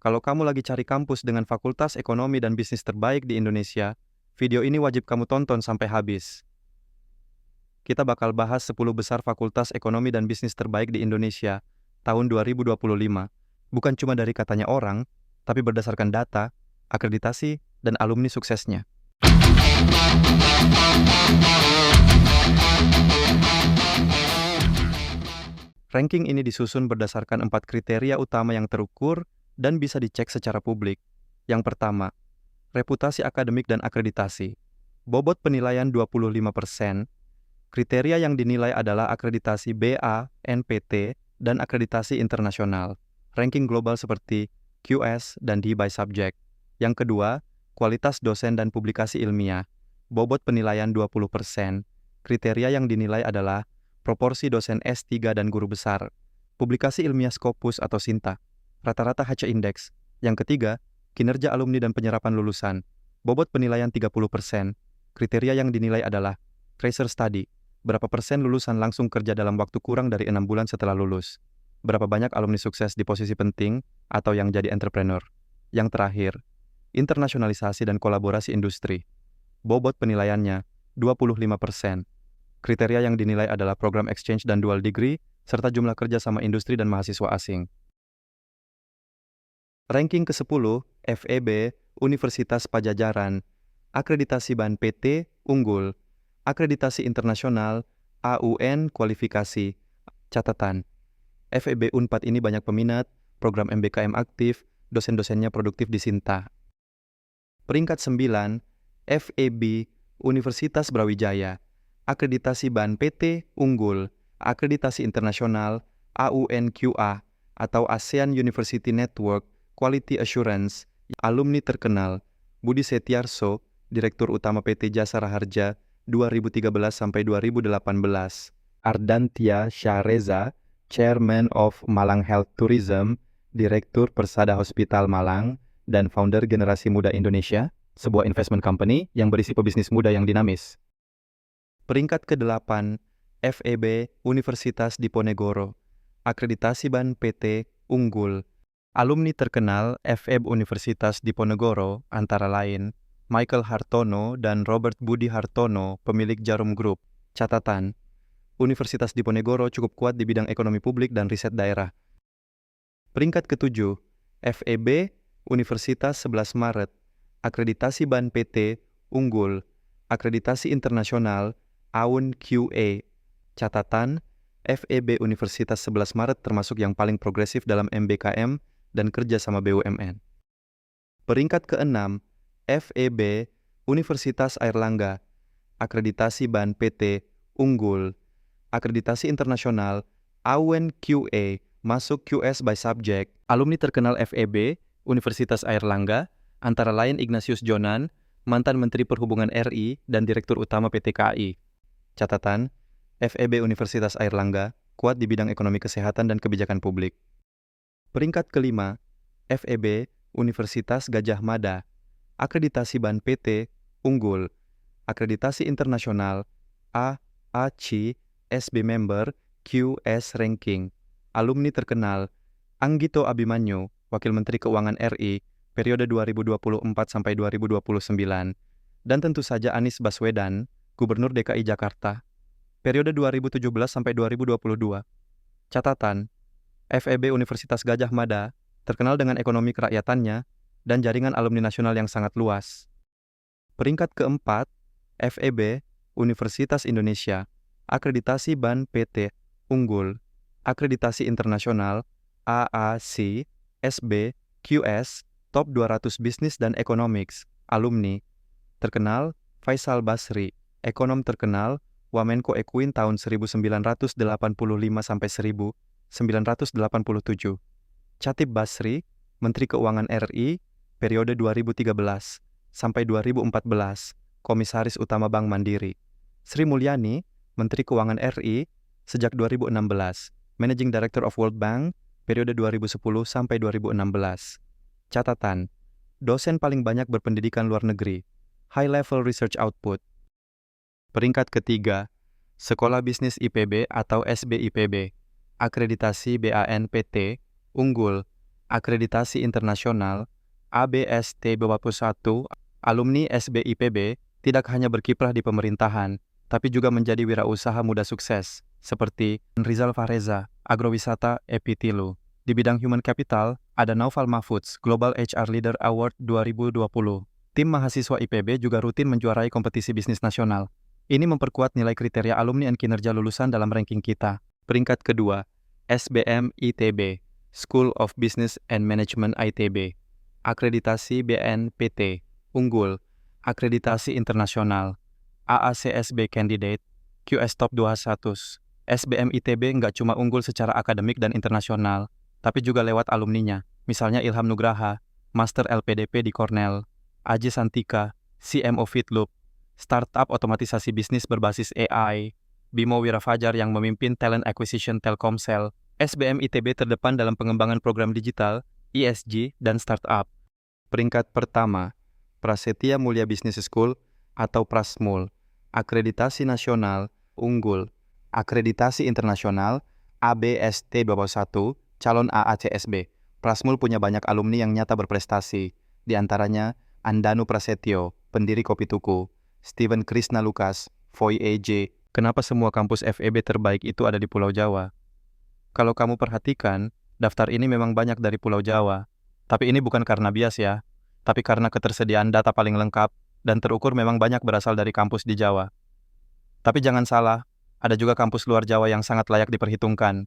Kalau kamu lagi cari kampus dengan fakultas ekonomi dan bisnis terbaik di Indonesia, video ini wajib kamu tonton sampai habis. Kita bakal bahas 10 besar fakultas ekonomi dan bisnis terbaik di Indonesia tahun 2025. Bukan cuma dari katanya orang, tapi berdasarkan data, akreditasi, dan alumni suksesnya. Ranking ini disusun berdasarkan 4 kriteria utama yang terukur dan bisa dicek secara publik. Yang pertama, reputasi akademik dan akreditasi. Bobot penilaian 25%. Kriteria yang dinilai adalah akreditasi BA, NPT, dan akreditasi internasional. Ranking global seperti QS dan D by subject. Yang kedua, kualitas dosen dan publikasi ilmiah. Bobot penilaian 20%. Kriteria yang dinilai adalah proporsi dosen S3 dan guru besar. Publikasi ilmiah Scopus atau Sinta. Rata-rata HC Index. Yang ketiga, kinerja alumni dan penyerapan lulusan. Bobot penilaian 30%. Kriteria yang dinilai adalah tracer study. Berapa persen lulusan langsung kerja dalam waktu kurang dari 6 bulan setelah lulus. Berapa banyak alumni sukses di posisi penting atau yang jadi entrepreneur. Yang terakhir, internasionalisasi dan kolaborasi industri. Bobot penilaiannya 25%. Kriteria yang dinilai adalah program exchange dan dual degree, serta jumlah kerja sama industri dan mahasiswa asing. Ranking ke-10, FEB, Universitas Padjadjaran. Akreditasi BAN PT, unggul. Akreditasi internasional, AUN, kualifikasi. Catatan, FEB Unpad ini banyak peminat, program MBKM aktif, dosen-dosennya produktif di Sinta. Peringkat 9, FEB, Universitas Brawijaya. Akreditasi BAN PT, unggul. Akreditasi internasional, AUNQA, atau ASEAN University Network, Quality Assurance. Alumni terkenal, Budi Setiarso, Direktur Utama PT Jasa Raharja, 2013-2018. Ardantia Syahreza, Chairman of Malang Health Tourism, Direktur Persada Hospital Malang, dan founder Generasi Muda Indonesia, sebuah investment company yang berisi pebisnis muda yang dinamis. Peringkat ke-8, FEB Universitas Diponegoro. Akreditasi BAN PT, unggul. Alumni terkenal FEB Universitas Diponegoro antara lain Michael Hartono dan Robert Budi Hartono, pemilik Jarum Group. Catatan, Universitas Diponegoro cukup kuat di bidang ekonomi publik dan riset daerah. Peringkat ke-7, FEB Universitas 11 Maret. Akreditasi BAN PT, unggul. Akreditasi internasional, AUN QA. Catatan, FEB Universitas 11 Maret termasuk yang paling progresif dalam MBKM dan kerja sama BUMN. Peringkat ke-6, FEB Universitas Airlangga. Akreditasi BAN PT, unggul. Akreditasi internasional, AUN QA, masuk QS by subject. Alumni terkenal FEB Universitas Airlangga, antara lain Ignatius Jonan, mantan Menteri Perhubungan RI dan Direktur Utama PT KAI. Catatan, FEB Universitas Airlangga kuat di bidang ekonomi kesehatan dan kebijakan publik. Peringkat ke-5, FEB Universitas Gadjah Mada. Akreditasi BAN PT, unggul. Akreditasi internasional, AAC, SB Member, QS Ranking. Alumni terkenal, Anggito Abimanyu, Wakil Menteri Keuangan RI, periode 2024-2029. Dan tentu saja Anies Baswedan, Gubernur DKI Jakarta, periode 2017-2022. Catatan, FEB Universitas Gadjah Mada terkenal dengan ekonomi kerakyatannya dan jaringan alumni nasional yang sangat luas. Peringkat ke-4, FEB Universitas Indonesia. Akreditasi BAN PT, unggul. Akreditasi internasional, AAC, SB, QS, Top 200 Bisnis dan Economics. Alumni terkenal, Faisal Basri, ekonom terkenal, Wamenko Equin tahun 1985-1987. Chatib Basri, Menteri Keuangan RI, periode 2013-2014, Komisaris Utama Bank Mandiri. Sri Mulyani, Menteri Keuangan RI, sejak 2016, Managing Director of World Bank, periode 2010-2016. Catatan, dosen paling banyak berpendidikan luar negeri, High Level Research Output. Peringkat ketiga, Sekolah Bisnis IPB atau SBIPB. Akreditasi BAN PT, unggul. Akreditasi internasional ABST21, alumni SBIPB tidak hanya berkiprah di pemerintahan, tapi juga menjadi wirausaha muda sukses, seperti Rizal Fahreza, Agrowisata Epitilu. Di bidang Human Capital, ada Naufal Mahfudz, Global HR Leader Award 2020. Tim mahasiswa IPB juga rutin menjuarai kompetisi bisnis nasional. Ini memperkuat nilai kriteria alumni dan kinerja lulusan dalam ranking kita. Peringkat kedua, SBM ITB, School of Business and Management ITB. Akreditasi BNPT, unggul. Akreditasi internasional, AACSB Candidate, QS Top 200. SBM ITB nggak cuma unggul secara akademik dan internasional, tapi juga lewat alumninya. Misalnya Ilham Nugraha, Master LPDP di Cornell, Aji Santika, CMO Fitloop, startup otomatisasi bisnis berbasis AI, Bimo Wirafajar yang memimpin Talent Acquisition Telkomsel. SBM ITB terdepan dalam pengembangan program digital, ESG, dan startup. Peringkat pertama, Prasetya Mulia Business School atau Prasmul. Akreditasi nasional, unggul. Akreditasi internasional, ABST21, calon AACSB. Prasmul punya banyak alumni yang nyata berprestasi. Di antaranya, Andanu Prasetyo, pendiri Kopi Tuku, Steven Krishna Lukas, Foy EJ. Kenapa semua kampus FEB terbaik itu ada di Pulau Jawa? Kalau kamu perhatikan, daftar ini memang banyak dari Pulau Jawa. Tapi ini bukan karena bias ya, tapi karena ketersediaan data paling lengkap dan terukur memang banyak berasal dari kampus di Jawa. Tapi jangan salah, ada juga kampus luar Jawa yang sangat layak diperhitungkan.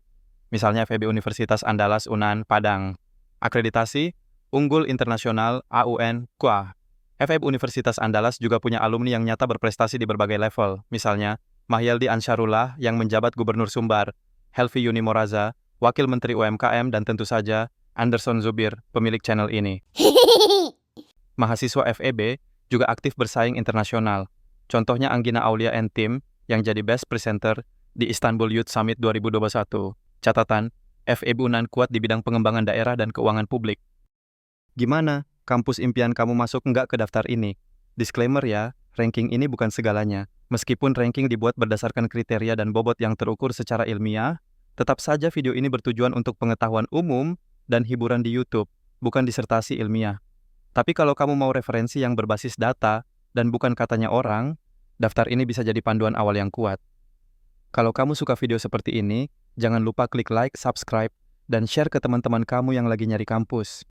Misalnya FEB Universitas Andalas Unan Padang. Akreditasi, unggul internasional AUN KUA. FEB Universitas Andalas juga punya alumni yang nyata berprestasi di berbagai level. Misalnya, Mahyaldi Ansarullah yang menjabat Gubernur Sumbar, Helvi Yuni Moraza, Wakil Menteri UMKM, dan tentu saja Anderson Zubir, pemilik channel ini. Mahasiswa FEB juga aktif bersaing internasional. Contohnya Anggina Aulia and Team yang jadi Best Presenter di Istanbul Youth Summit 2021. Catatan, FEB Unan kuat di bidang pengembangan daerah dan keuangan publik. Gimana? Kampus impian kamu masuk nggak ke daftar ini? Disclaimer ya, ranking ini bukan segalanya. Meskipun ranking dibuat berdasarkan kriteria dan bobot yang terukur secara ilmiah, tetap saja video ini bertujuan untuk pengetahuan umum dan hiburan di YouTube, bukan disertasi ilmiah. Tapi kalau kamu mau referensi yang berbasis data dan bukan katanya orang, daftar ini bisa jadi panduan awal yang kuat. Kalau kamu suka video seperti ini, jangan lupa klik like, subscribe, dan share ke teman-teman kamu yang lagi nyari kampus.